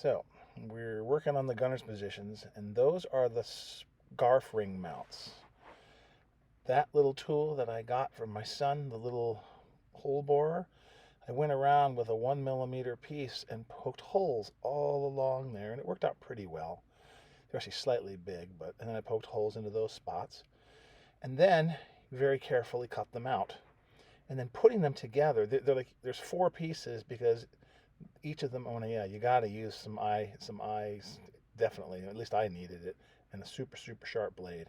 So we're working on the gunner's positions, and those are the scarf ring mounts. That little tool that I got from my son, the little hole borer, I went around with a 1 millimeter piece and poked holes all along there, and it worked out pretty well. They're actually slightly big, and then I poked holes into those spots, and then very carefully cut them out. And then putting them together, they're like there's four pieces because each of them, yeah, you got to use some eyes, definitely. At least I needed it, and a super super sharp blade,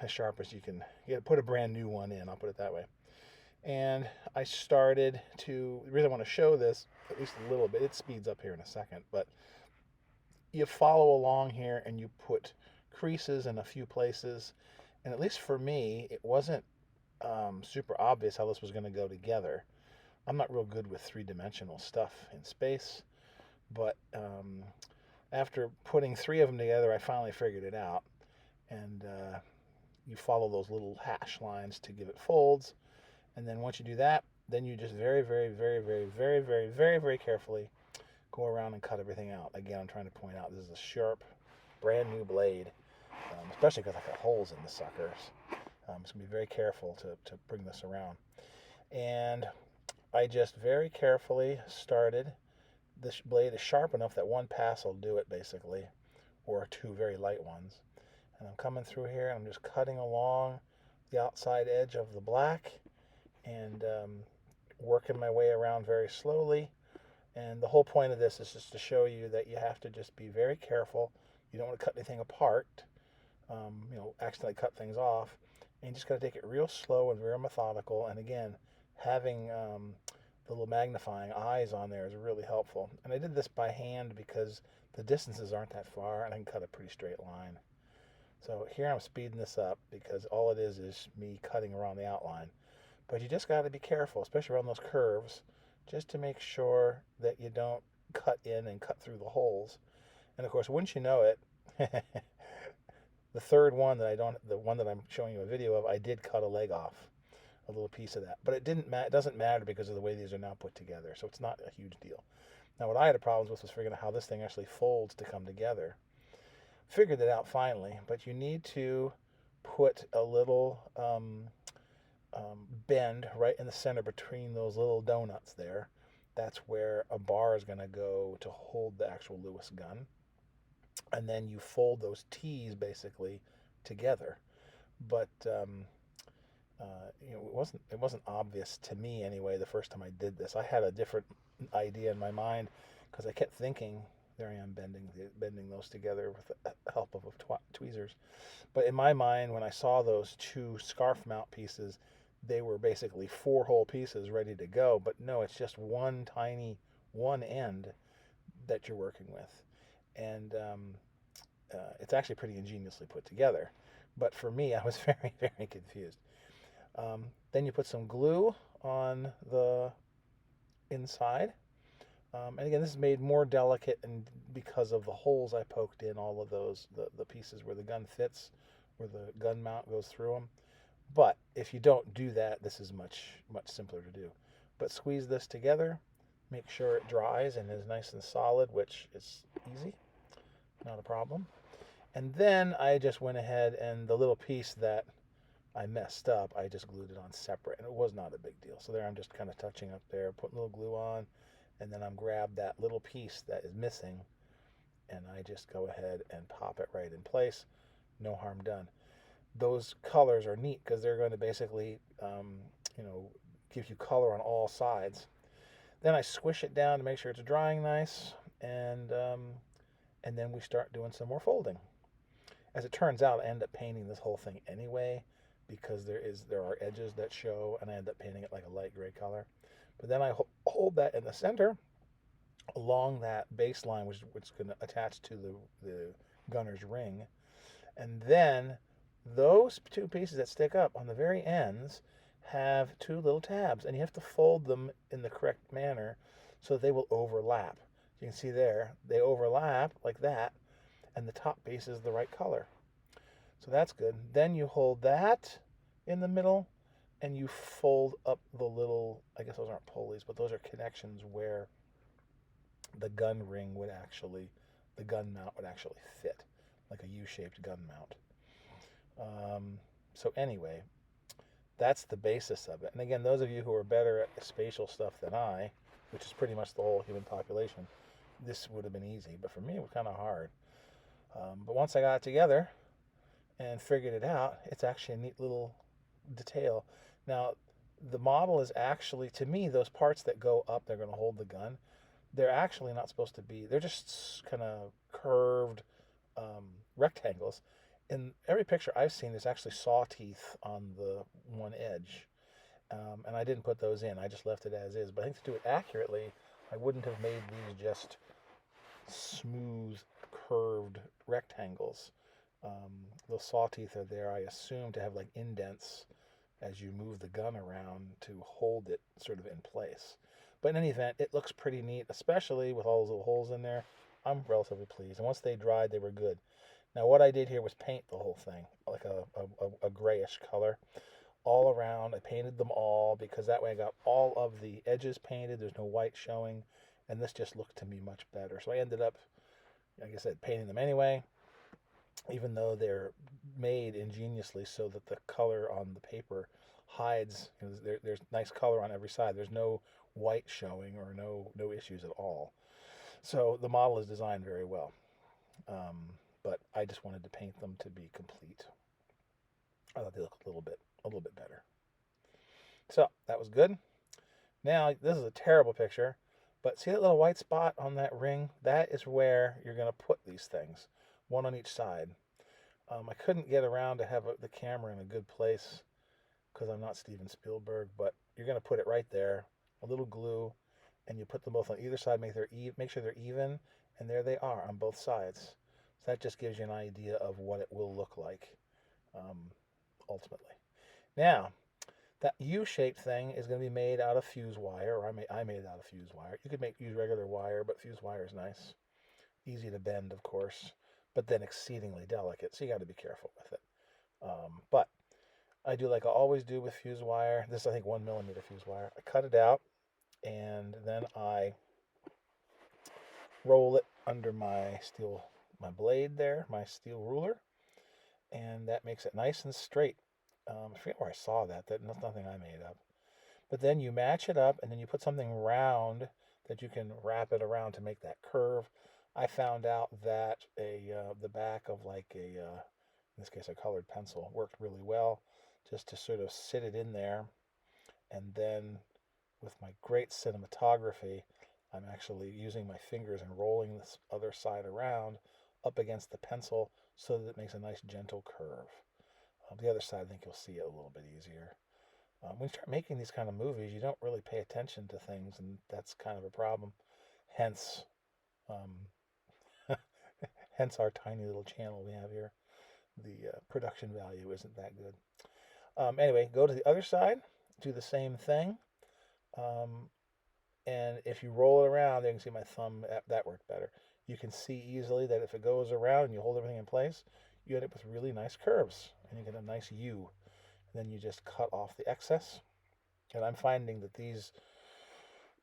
as sharp as you can get. Put a brand new one in. I'll put it that way. And I started to. The reason I want to show this at least a little bit. It speeds up here in a second, but you follow along here and you put creases in a few places. And at least for me, it wasn't super obvious how this was going to go together. I'm not real good with three-dimensional stuff in space, but after putting three of them together, I finally figured it out. And you follow those little hash lines to give it folds. And then once you do that, then you just very, very, very, very, very, very, very, very carefully go around and cut everything out. Again, I'm trying to point out this is a sharp, brand new blade, especially because I got holes in the suckers. So I'm going to be very careful to bring this around. And I just very carefully started. This blade is sharp enough that one pass will do it basically, or two very light ones. And I'm coming through here and I'm just cutting along the outside edge of the black and working my way around very slowly. And the whole point of this is just to show you that you have to just be very careful. You don't want to cut anything apart, accidentally cut things off. And you just got to take it real slow and very methodical. And again, having the little magnifying eyes on there is really helpful. And I did this by hand because the distances aren't that far and I can cut a pretty straight line. So here I'm speeding this up because all it is me cutting around the outline. But you just got to be careful, especially around those curves, just to make sure that you don't cut in and cut through the holes. And of course, wouldn't you know it, the third one the one that I'm showing you a video of, I did cut a leg off, a little piece of that. But it doesn't matter because of the way these are now put together, so it's not a huge deal. Now, what I had problems with was figuring out how this thing actually folds to come together. Figured it out finally, but you need to put a little bend right in the center between those little donuts there. That's where a bar is going to go to hold the actual Lewis gun. And then you fold those T's basically together. But it wasn't obvious to me anyway the first time I did this. I had a different idea in my mind because I kept thinking, there I am bending those together with the help of tweezers. But in my mind, when I saw those two scarf mount pieces, they were basically four whole pieces ready to go. But no, it's just one tiny one end that you're working with. And it's actually pretty ingeniously put together. But for me, I was very, very confused. Then you put some glue on the inside. And again, this is made more delicate and because of the holes I poked in all of those, the pieces where the gun fits, where the gun mount goes through them. But if you don't do that, this is much, much simpler to do. But squeeze this together, make sure it dries and is nice and solid, which is easy, not a problem. And then I just went ahead and the little piece that I messed up, I just glued it on separate, and it was not a big deal. So there I'm just kind of touching up there, putting a little glue on, and then I'm grab that little piece that is missing, and I just go ahead and pop it right in place. No harm done. Those colors are neat because they're going to basically, give you color on all sides. Then I squish it down to make sure it's drying nice, and then we start doing some more folding. As it turns out, I end up painting this whole thing anyway because there are edges that show, and I end up painting it like a light gray color. But then I hold that in the center along that baseline, which is going to attach to the gunner's ring. And then those two pieces that stick up on the very ends have two little tabs, and you have to fold them in the correct manner so they will overlap. You can see there, they overlap like that, and the top piece is the right color. So that's good. Then you hold that in the middle, and you fold up the little, I guess those aren't pulleys, but those are connections where the gun ring would actually, the gun mount would actually fit, like a U-shaped gun mount. So anyway, that's the basis of it. And again, those of you who are better at spatial stuff than I, which is pretty much the whole human population, this would have been easy. But for me, it was kind of hard. But once I got it together and figured it out, it's actually a neat little detail. Now, the model is actually, to me, those parts that go up, they're going to hold the gun. They're actually not supposed to be. They're just kind of curved rectangles. In every picture I've seen, there's actually saw teeth on the one edge. And I didn't put those in. I just left it as is. But I think to do it accurately, I wouldn't have made these just smooth, curved rectangles. Those saw teeth are there, I assume, to have like indents as you move the gun around to hold it sort of in place. But in any event, it looks pretty neat, especially with all those little holes in there. I'm relatively pleased. And once they dried, they were good. Now, what I did here was paint the whole thing, like a grayish color, all around. I painted them all because that way I got all of the edges painted. There's no white showing, and this just looked to me much better. So I ended up, like I said, painting them anyway, even though they're made ingeniously so that the color on the paper hides. There's nice color on every side. There's no white showing or no issues at all. So the model is designed very well. But I just wanted to paint them to be complete. I thought they looked a little bit better. So that was good. Now, this is a terrible picture, but see that little white spot on that ring? That is where you're going to put these things, one on each side. I couldn't get around to have the camera in a good place because I'm not Steven Spielberg, but you're going to put it right there, a little glue, and you put them both on either side, make sure they're even, and there they are on both sides. So that just gives you an idea of what it will look like ultimately. Now, that U-shaped thing is going to be made out of fuse wire, or I made it out of fuse wire. You could use regular wire, but fuse wire is nice. Easy to bend, of course, but then exceedingly delicate, so you got to be careful with it. But I do like I always do with fuse wire. This is, I think, 1mm fuse wire. I cut it out, and then I roll it under my blade there, my steel ruler, and that makes it nice and straight. I forget where I saw that. That's nothing I made up. But then you match it up, and then you put something round that you can wrap it around to make that curve. I found out that the back of in this case a colored pencil, worked really well, just to sort of sit it in there. And then with my great cinematography, I'm actually using my fingers and rolling this other side around up against the pencil so that it makes a nice gentle curve. The other side, I think you'll see it a little bit easier. When you start making these kind of movies, you don't really pay attention to things, and that's kind of a problem. Hence, hence our tiny little channel we have here. The production value isn't that good. Anyway, go to the other side, do the same thing. And if you roll it around, you can see my thumb, that worked better. You can see easily that if it goes around and you hold everything in place, you end up with really nice curves, and you get a nice U. And then you just cut off the excess. And I'm finding that these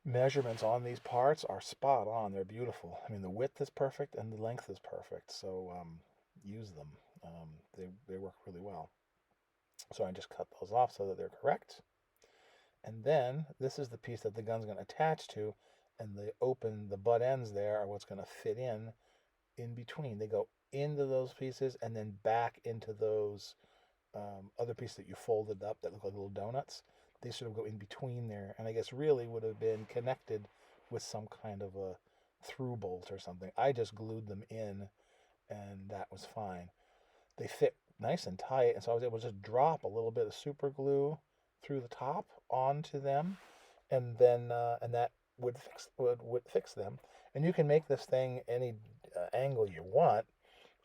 measurements on these parts are spot on. They're beautiful. I mean, the width is perfect and the length is perfect. So use them. They work really well. So I just cut those off so that they're correct. And then this is the piece that the gun's going to attach to, and the butt ends there are what's going to fit in between. They go into those pieces and then back into those other pieces that you folded up that look like little donuts. They sort of go in between there, and I guess really would have been connected with some kind of a through bolt or something. I just glued them in, and that was fine. They fit nice and tight, and so I was able to just drop a little bit of super glue through the top onto them, and then and that would fix them. And you can make this thing any angle you want.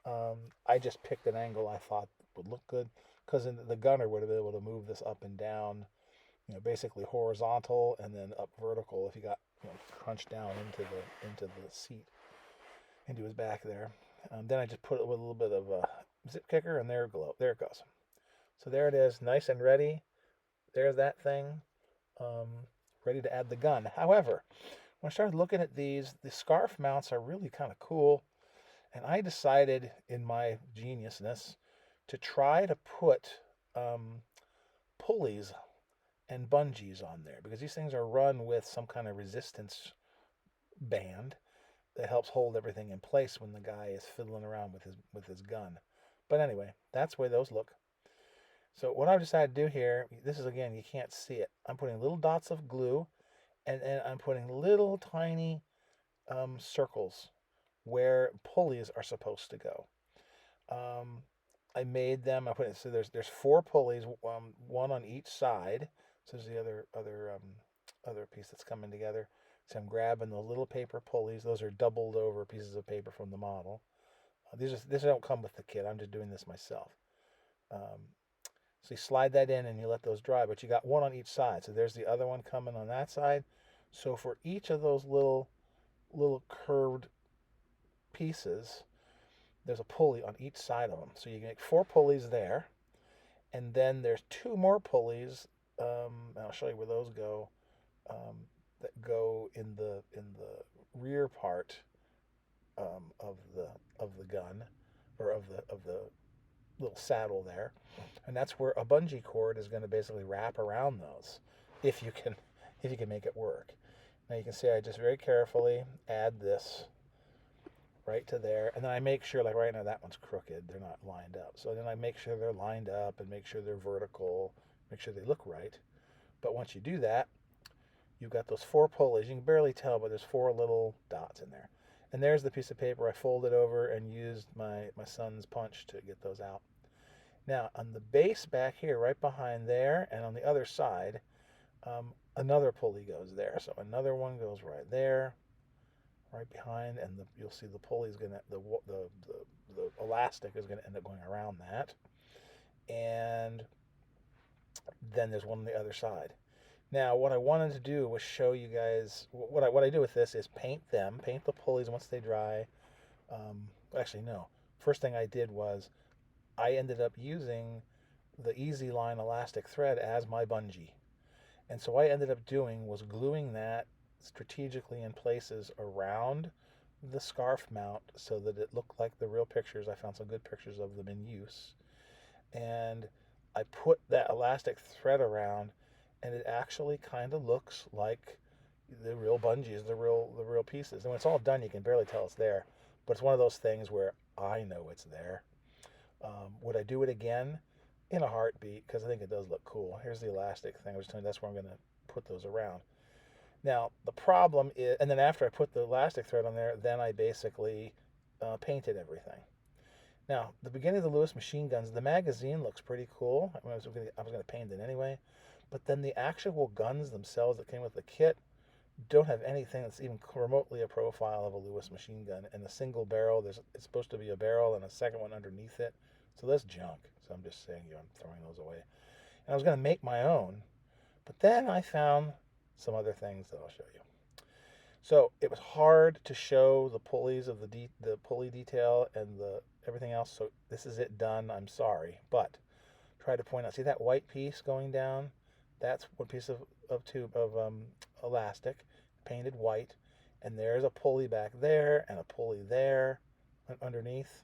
I just picked an angle I thought would look good, because the gunner would have been able to move this up and down, basically horizontal and then up vertical if he got crunched down into the seat, into his back there. Then I just put it with a little bit of a zip kicker, and there it goes. So there it is, nice and ready. There's that thing, ready to add the gun. However, when I started looking at these, the scarf mounts are really kind of cool. And I decided, in my geniusness, to try to put um, pulleys and bungees on there because these things are run with some kind of resistance band that helps hold everything in place when the guy is fiddling around with his gun. But anyway, that's the way those look. So what I've decided to do here, this is again, you can't see it. I'm putting little dots of glue, and I'm putting little tiny circles where pulleys are supposed to go. Um, I made them. I put it so there's four pulleys, one on each side. So there's the other piece that's coming together. So I'm grabbing the little paper pulleys. Those are doubled over pieces of paper from the model. These don't come with the kit. I'm just doing this myself. So you slide that in and you let those dry, but you got one on each side. So there's the other one coming on that side. So for each of those little curved pieces, there's a pulley on each side of them. So you can make four pulleys there, and then there's two more pulleys. I'll show you where those go. That go in the rear part of the gun, or of the little saddle there, and that's where a bungee cord is going to basically wrap around those, if you can make it work. Now you can see I just very carefully add this right to there, and then I make sure, like right now that one's crooked, they're not lined up. So then I make sure they're lined up and make sure they're vertical, make sure they look right. But once you do that, you've got those four pulleys. You can barely tell, but there's four little dots in there. And there's the piece of paper I folded over and used my son's punch to get those out. Now, on the base back here, right behind there, and on the other side, another pulley goes there. So another one goes right there, right behind, and you'll see the pulley's gonna, the elastic is gonna end up going around that. And then there's one on the other side. Now, what I wanted to do was show you guys what I do with this is paint the pulleys once they dry. Actually, no. First thing I did was I ended up using the Easy Line elastic thread as my bungee. And so what I ended up doing was gluing that strategically in places around the scarf mount so that it looked like the real pictures. I found some good pictures of them in use. And I put that elastic thread around, and it actually kind of looks like the real bungees, the real pieces. And when it's all done, you can barely tell it's there. But it's one of those things where I know it's there. Would I do it again? In a heartbeat, because I think it does look cool. Here's the elastic thing. I was telling you that's where I'm going to put those around. Now, the problem is, and then after I put the elastic thread on there, then I basically painted everything. Now, the beginning of the Lewis machine guns, the magazine looks pretty cool. I was going to paint it anyway. But then the actual guns themselves that came with the kit don't have anything that's even remotely a profile of a Lewis machine gun. And the single barrel, it's supposed to be a barrel and a second one underneath it. So that's junk. So I'm just saying, I'm throwing those away. And I was going to make my own, but then I found some other things that I'll show you. So it was hard to show the pulleys of the pulley detail and everything else. So this is it done. I'm sorry, but try to point out. See that white piece going down? That's one piece of elastic, painted white, and there's a pulley back there and a pulley there underneath.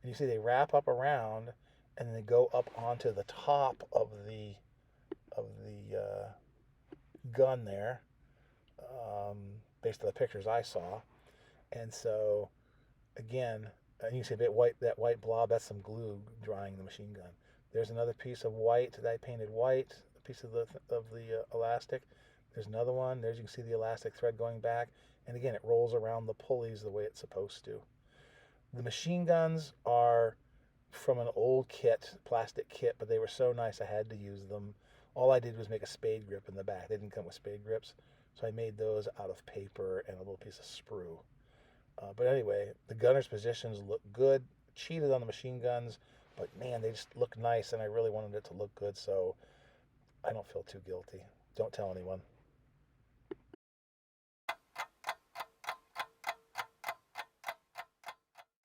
And you see they wrap up around, and then they go up onto the top of the gun there, based on the pictures I saw. And so, again, you see that white blob. That's some glue drying the machine gun. There's another piece of white that I painted white, a piece of the elastic. There's another one. There's, you can see the elastic thread going back, and again, it rolls around the pulleys the way it's supposed to. The machine guns are from an old kit, plastic kit, but they were so nice I had to use them. All I did was make a spade grip in the back. They didn't come with spade grips, so I made those out of paper and a little piece of sprue. But anyway, the gunner's positions look good. Cheated on the machine guns, but man, they just look nice, and I really wanted it to look good, so I don't feel too guilty. Don't tell anyone.